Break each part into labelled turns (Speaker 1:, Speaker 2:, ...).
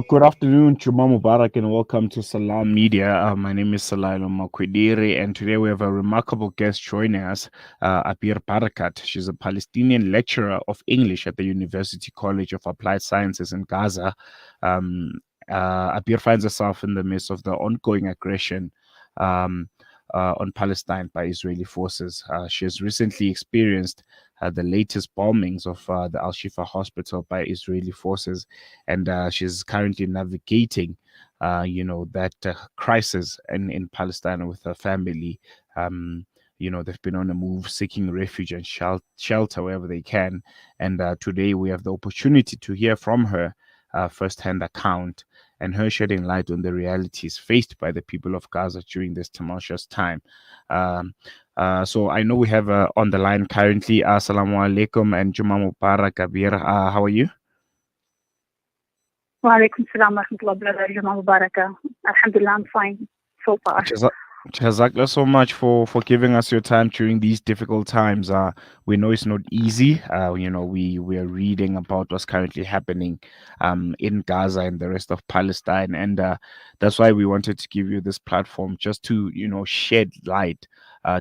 Speaker 1: Good afternoon, Juma Mubarak, and welcome to Salam Media. My name is Salailo Makwediri, and today we have a remarkable guest joining us, Abeer Barakat. She's a Palestinian lecturer of English at the University College of Applied Sciences in Gaza. Um, Abeer finds herself in the midst of the ongoing aggression um, on Palestine by Israeli forces. She has recently experienced the latest bombings of the Al Shifa hospital by Israeli forces, and she's currently navigating, that crisis in Palestine with her family. They've been on a move, seeking refuge and shelter wherever they can. And today we have the opportunity to hear from her first-hand account and her shedding light on the realities faced by the people of Gaza during this tumultuous time. Um, so I know we have on the line currently. Assalamu alaikum and Juma Mubarak Abeer. How are you?
Speaker 2: وعليكم السلام ورحمة الله وبركاته جماعة مباركة. Alhamdulillah, I'm fine so far.
Speaker 1: Jaza- Jazakallah so much for giving us your time during these difficult times. We know it's not easy. We are reading about what's currently happening in Gaza and the rest of Palestine, and that's why we wanted to give you this platform just to shed light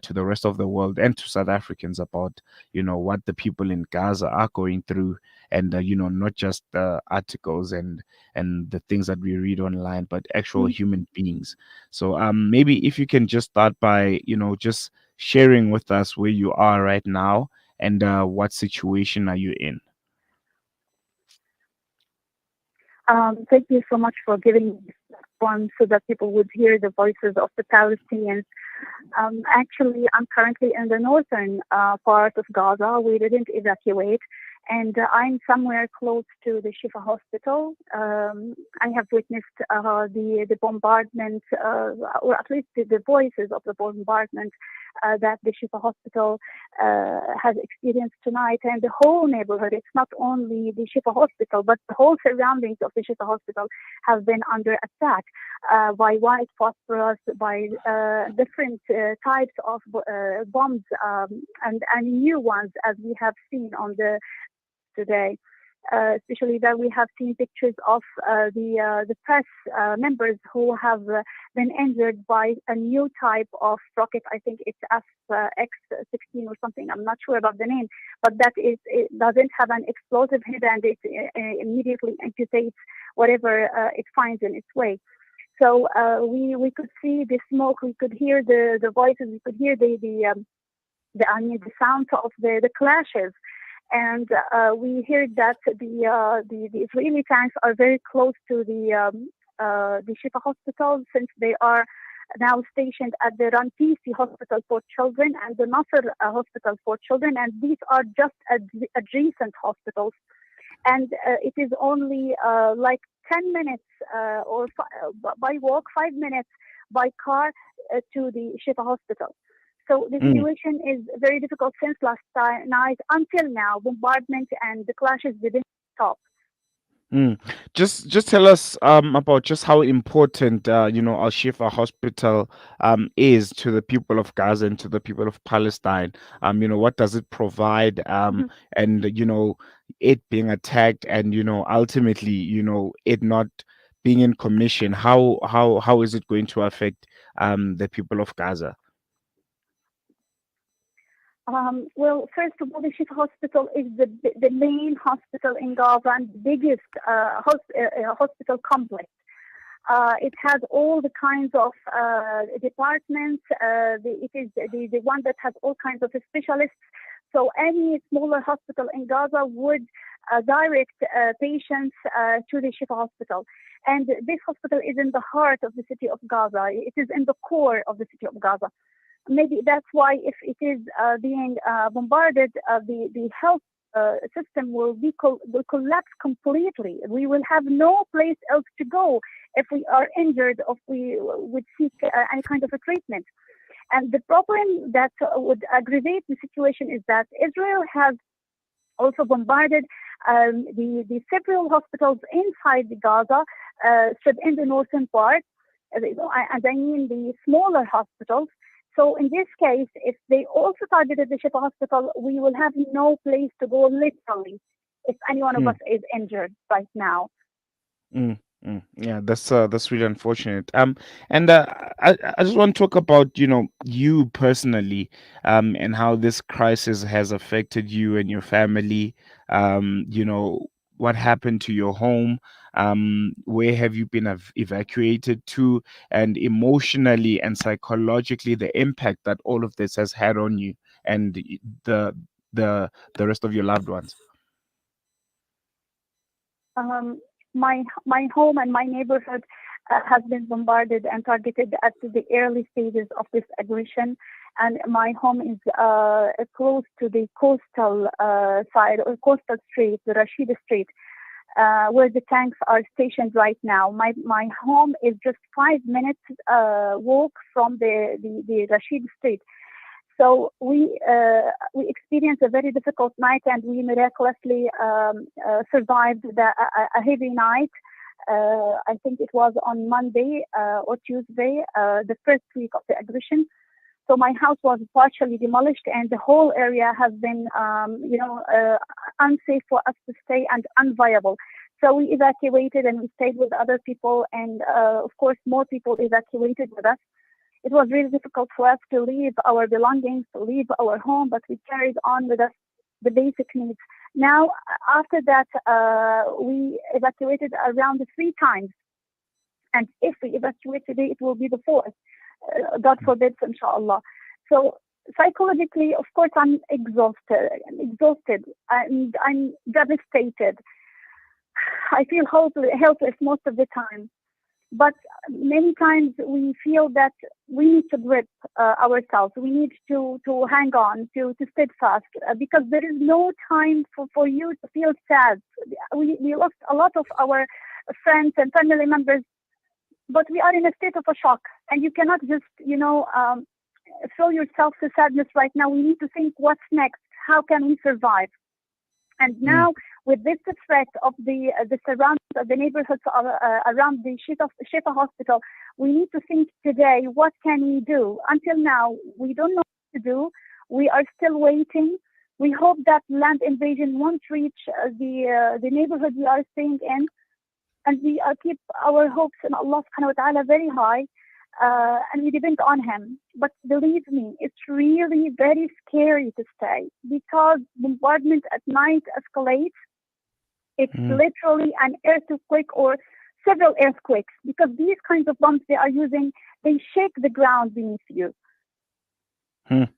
Speaker 1: to the rest of the world and to South Africans about what the people in Gaza are going through, and not just the articles and the things that we read online, but actual
Speaker 2: Mm.
Speaker 1: human beings. So maybe if you can just start by, just sharing with us where you are right now and what situation are you in?
Speaker 2: Thank you so much for giving me this platform so that people would hear the voices of the Palestinians. Actually, I'm currently in the northern part of Gaza. We didn't evacuate, and I'm somewhere close to the Shifa hospital. I have witnessed the bombardment, or at least the voices of the bombardment that the Shifa hospital has experienced tonight, and the whole neighborhood. It's not only the Shifa hospital, but the whole surroundings of the Shifa hospital have been under attack by white phosphorus, by different types of bombs, and new ones, as we have seen on the today. Especially that we have seen pictures of the press members who have been injured by a new type of rocket. I think it's X-16 or something. I'm not sure about the name, but it doesn't have an explosive head, and it immediately amputates whatever it finds in its way. So we could see the smoke, we could hear the voices, we could hear the sounds of the clashes, and we heard that the Israeli tanks are very close to the Shifa hospital, since they are now stationed at the Rantisi Hospital for Children and the Nasser Hospital for Children, and these are just adjacent hospitals. And it is only like 10 minutes by walk, 5 minutes by car to the Shifa hospital. So the
Speaker 1: Mm.
Speaker 2: situation is very difficult since last night until now. Bombardment and the clashes didn't stop.
Speaker 1: Mm. Just tell us about just how important Al Shifa Hospital is to the people of Gaza and to the people of Palestine. What does it provide?
Speaker 2: Mhm.
Speaker 1: And it being attacked, and ultimately it not being in commission. How is it going to affect the people of Gaza?
Speaker 2: Well, first of all, the Shifa Hospital is the main hospital in Gaza and the biggest hospital complex. It has all the kinds of departments. It is the one that has all kinds of specialists. So any smaller hospital in Gaza would direct patients to the Shifa Hospital. And this hospital is in the heart of the city of Gaza. It is in the core of the city of Gaza. Maybe that's why if it is being bombarded, the health system will collapse completely. We will have no place else to go if we are injured, or if we would seek any kind of a treatment. And the problem that would aggravate the situation is that Israel has also bombarded the several hospitals inside the Gaza, in the northern part, and I mean the smaller hospitals. So in this case, if they also targeted the Shifa hospital, we will have no place to go, literally, if any one of us is injured right now.
Speaker 1: Mm, yeah, that's really unfortunate. And I just want to talk about, you personally, and how this crisis has affected you and your family. What happened to your home? Where have you been evacuated to? And emotionally and psychologically, the impact that all of this has had on you and the the rest of your loved ones.
Speaker 2: My home and my neighborhood has been bombarded and targeted at the early stages of this aggression. And my home is close to the coastal side or coastal street, the Rashid Street, where the tanks are stationed right now. My home is just 5 minutes walk from the Rashid Street. So we experienced a very difficult night, and we miraculously survived a heavy night. I think it was on Monday or Tuesday, the first week of the aggression. So my house was partially demolished, and the whole area has been, unsafe for us to stay and unviable. So we evacuated and we stayed with other people, and of course, more people evacuated with us. It was really difficult for us to leave our belongings, to leave our home, but we carried on with us the basic needs. Now, after that, we evacuated around 3 times. And if we evacuate today, it will be the fourth. God forbid, inshallah. So psychologically, of course, I'm exhausted. And I'm devastated. I feel helpless most of the time. But many times we feel that we need to grip ourselves. We need to hang on, to steadfast, because there is no time for you to feel sad. We lost a lot of our friends and family members, but we are in a state of a shock, and you cannot just, throw yourself to sadness right now. We need to think what's next. How can we survive? And
Speaker 1: Mm,
Speaker 2: now, with this threat of the surround the neighborhoods around the Shifa hospital, we need to think today, what can we do? Until now, we don't know what to do. We are still waiting. We hope that land invasion won't reach the neighborhood we are staying in, and we keep our hopes in Allah subhanahu wa ta'ala very high, and we depend on Him. But believe me, it's really very scary to stay, because bombardment at night escalates. It's
Speaker 1: mm,
Speaker 2: literally an earthquake or several earthquakes, because these kinds of bombs they are using, they shake the ground beneath you.
Speaker 1: mm.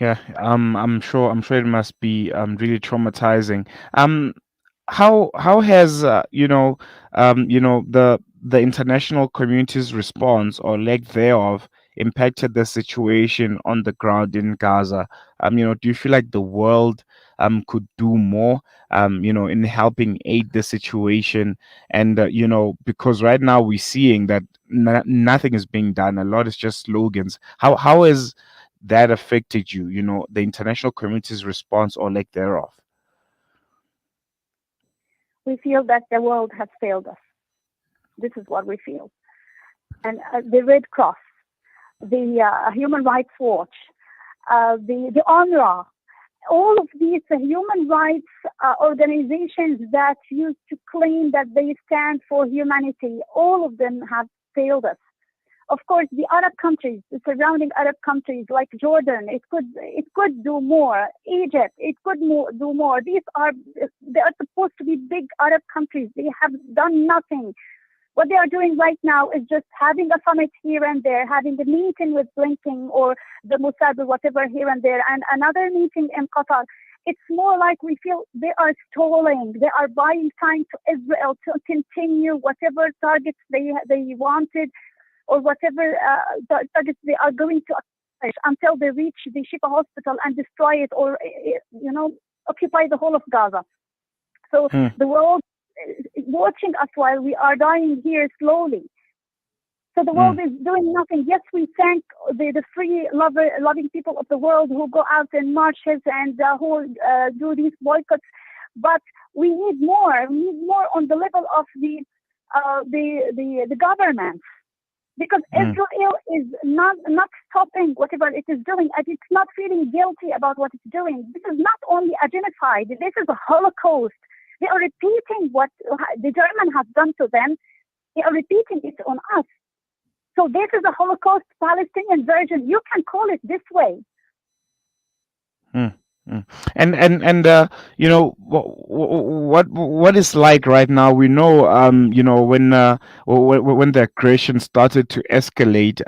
Speaker 1: Yeah, I'm sure it must be really traumatizing. Um, how has the international community's response or lack thereof impacted the situation on the ground in Gaza? Do you feel like the world could do more in helping aid the situation? And because right now we're seeing that nothing is being done. A lot is just slogans. How has that affected you? The international community's response or lack thereof.
Speaker 2: We feel that the world has failed us. This is what we feel. And the Red Cross, the Human Rights Watch, the UNRWA, all of these human rights organizations that used to claim that they stand for humanity, all of them have failed us. Of course, the Arab countries, the surrounding Arab countries like Jordan, it could do more. Egypt, it could do more. They are supposed to be big Arab countries. They have done nothing. What they are doing right now is just having a summit here and there, having a meeting with Blinken or the Mossad or whatever here and there, and another meeting in Qatar. It's more like we feel they are stalling. They are buying time to Israel to continue whatever targets they wanted, or whatever targets they are going to accomplish until they reach the Shifa hospital and destroy it, or occupy the whole of Gaza. So
Speaker 1: Hmm.
Speaker 2: the world is watching us while we are dying here slowly. So the
Speaker 1: Hmm.
Speaker 2: world is doing nothing. Yes, we thank the free, loving people of the world who go out in marches and who do these boycotts, but we need more. We need more on the level of the government, because
Speaker 1: Hmm.
Speaker 2: Israel is not stopping whatever it is doing, and it's not feeling guilty about what it's doing. This is not only a genocide. This is a Holocaust. They are repeating what the German has done to them. They are repeating it on us. So this is a Holocaust Palestinian version. You can call it this way.
Speaker 1: Mm, mm. And what is like right now? We know when the aggression started to escalate,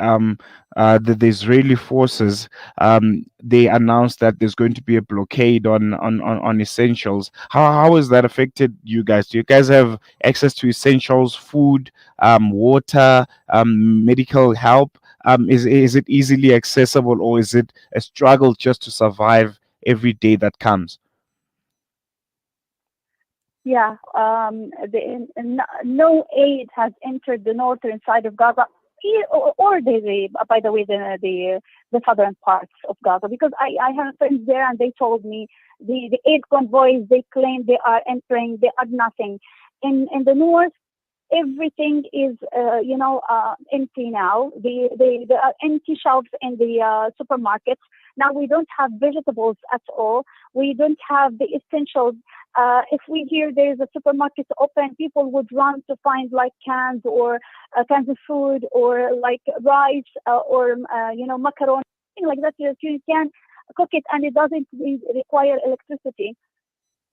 Speaker 1: the Israeli forces, they announced that there's going to be a blockade on essentials. How has that affected you guys? Do you guys have access to essentials, food, water, medical help? Is it easily accessible, or is it a struggle just to survive every day that comes?
Speaker 2: Yeah, no aid has entered the northern side of Gaza, or by the way, the southern parts of Gaza, because I have friends there and they told me the aid convoys, they claim they are entering, they are nothing. In the north, everything is empty now. There are empty shelves in the supermarkets now. We don't have vegetables at all. We don't have the essentials. If we hear there is a supermarket open, people would run to find like cans or cans of food, or like rice, or macaroni, things like that. You can cook it and it doesn't require electricity.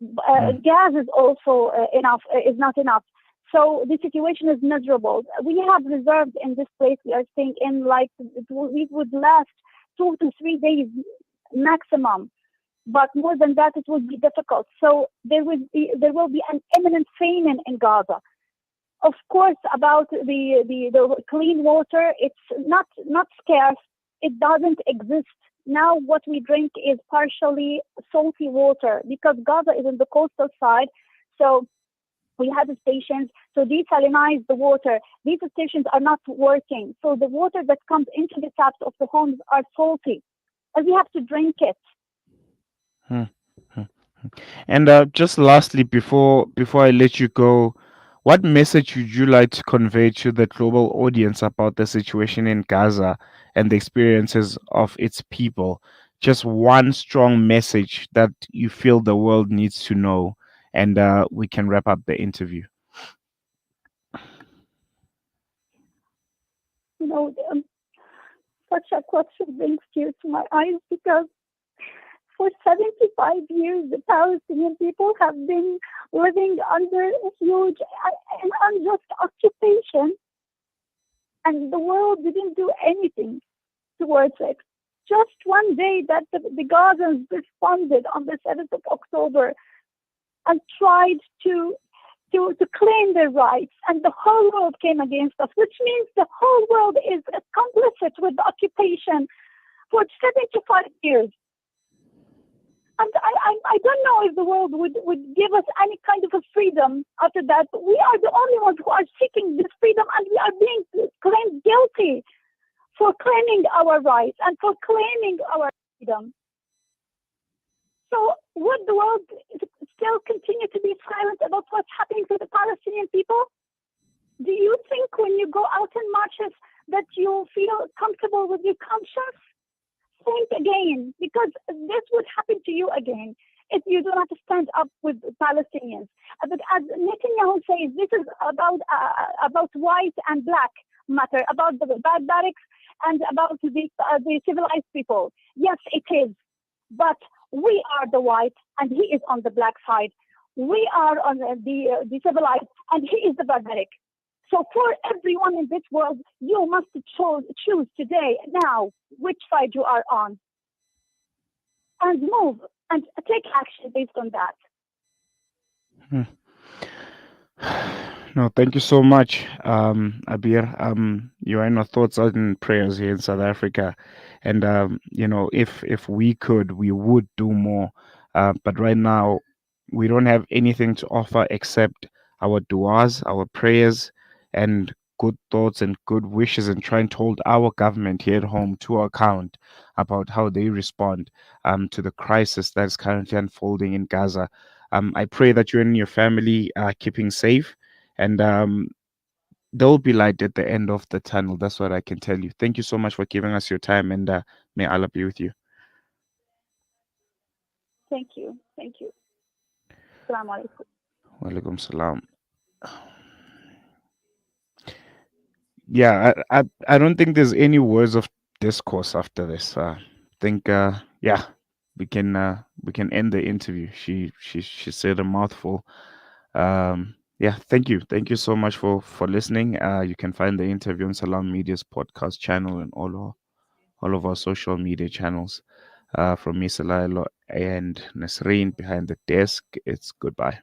Speaker 1: Mm,
Speaker 2: Gas is also is not enough. So the situation is miserable. We have reserved in this place we are staying in, like we would last 2 to 3 days maximum, but more than that it would be difficult. So there will be an imminent famine in Gaza. Of course, about the clean water, it's not scarce. It doesn't exist. Now what we drink is partially salty water because Gaza is on the coastal side. So we have stations to desalinize the water. These stations are not working. So the water that comes into the taps of the homes are salty, and we have to drink it.
Speaker 1: mm, mm. And just lastly, before I let you go, what message would you like to convey to the global audience about the situation in Gaza and the experiences of its people? Just one strong message that you feel the world needs to know, and we can wrap up the interview.
Speaker 2: You know, such a question brings tears to my eyes because for 75 years, the Palestinian people have been living under a huge and unjust occupation, and the world didn't do anything towards it. Just one day that the Gazans responded on the 7th of October and tried to claim their rights, and the whole world came against us, which means the whole world is complicit with the occupation for 75 years. And I don't know if the world would give us any kind of a freedom after that. We are the only ones who are seeking this freedom, and we are being claimed guilty for claiming our rights and for claiming our freedom. So would the world still continue to be silent about what's happening to the Palestinian people? Do you think when you go out in marches that you feel comfortable with your conscience? Think again, because this would happen to you again if you do not stand up with Palestinians. But as Netanyahu says, this is about white and black matter, about the barbarics and about the civilized people. Yes, it is. But we are the white and he is on the black side. We are on the civilized and he is the barbaric. So for everyone in this world, you must choose today, now, which side you are on, and move and take action based on that.
Speaker 1: Hmm. No, thank you so much, Abir. You are in our thoughts and prayers here in South Africa, and if we could, we would do more. But right now, we don't have anything to offer except our du'as, our prayers, and good thoughts and good wishes, and trying to hold our government here at home to account about how they respond to the crisis that is currently unfolding in Gaza. I pray that you and your family are keeping safe, and there will be light at the end of the tunnel. That's what I can tell you. Thank you so much for giving us your time, and may Allah be with you.
Speaker 2: Thank you. Thank you. Assalamu alaikum.
Speaker 1: Walaikum salam. Yeah, I don't think there's any words of discourse after this. Think yeah, we can end the interview. She said a mouthful. Yeah, thank you so much for listening. You can find the interview on Salam Media's podcast channel and all of our social media channels. From me, Salailo, and Nasreen behind the desk. It's goodbye.